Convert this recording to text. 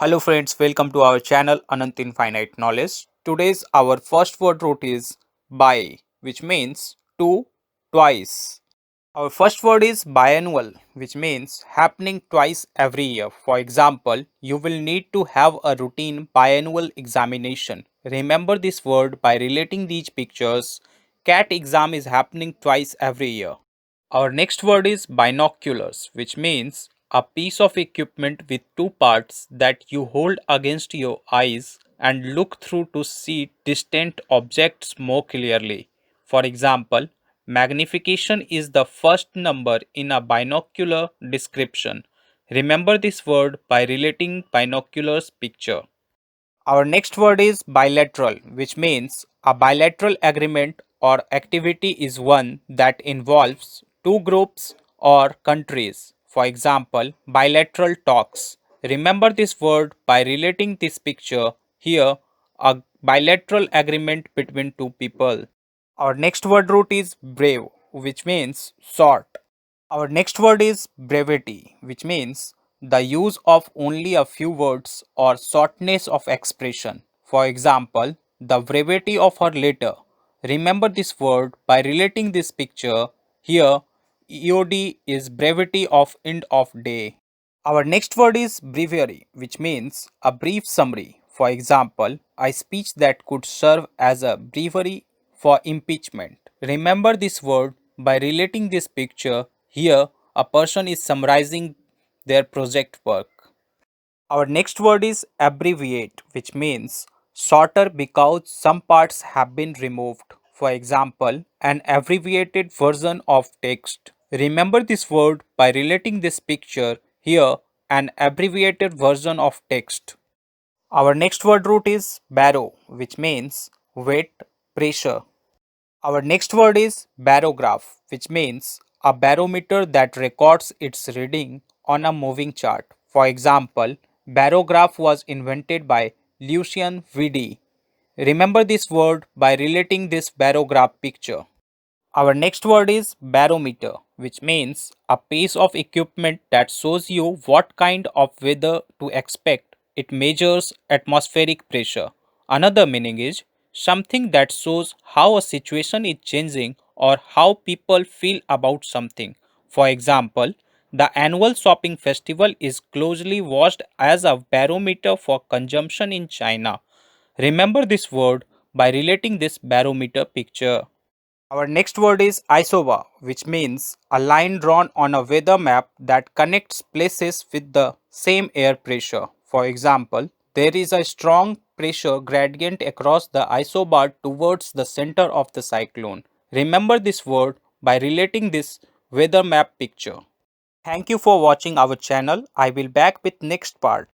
Hello friends, welcome to our channel Anant Infinite Knowledge. Today's our first word root is bi, which means two, twice. Our first word is biannual, which means happening twice every year. For example, you will need to have a routine biannual examination. Remember this word by relating these pictures. CAT exam is happening twice every year. Our next word is binoculars, which means a piece of equipment with two parts that you hold against your eyes and look through to see distant objects more clearly. For example, magnification is the first number in a binocular description. Remember this word by relating binoculars picture. Our next word is bilateral, which means a bilateral agreement or activity is one that involves two groups or countries. For example, bilateral talks. Remember this word by relating this picture here, a bilateral agreement between two people. Our next word root is brave, which means short. Our next word is brevity, which means the use of only a few words or shortness of expression. For example, the brevity of her letter. Remember this word by relating this picture. Here, EOD is brevity of end of day. Our next word is breviary, which means a brief summary. For example, a speech that could serve as a breviary for impeachment. Remember this word by relating this picture. Here, a person is summarizing their project work. Our next word is abbreviate, which means shorter because some parts have been removed. For example, an abbreviated version of text. Remember this word by relating this picture here, an abbreviated version of text. Our next word root is barrow, which means weight, pressure. Our next word is barograph, which means a barometer that records its reading on a moving chart. For example, barograph was invented by Lucian Vidi. Remember this word by relating this barograph picture. Our next word is barometer, which means a piece of equipment that shows you what kind of weather to expect. It measures atmospheric pressure. Another meaning is something that shows how a situation is changing or how people feel about something. For example, the annual shopping festival is closely watched as a barometer for consumption in China. Remember this word by relating this barometer picture. Our next word is isoba, which means a line drawn on a weather map that connects places with the same air pressure. For example, there is a strong pressure gradient across the isobar towards the center of the cyclone. Remember this word by relating this weather map picture. Thank you for watching our channel. I will back with next part.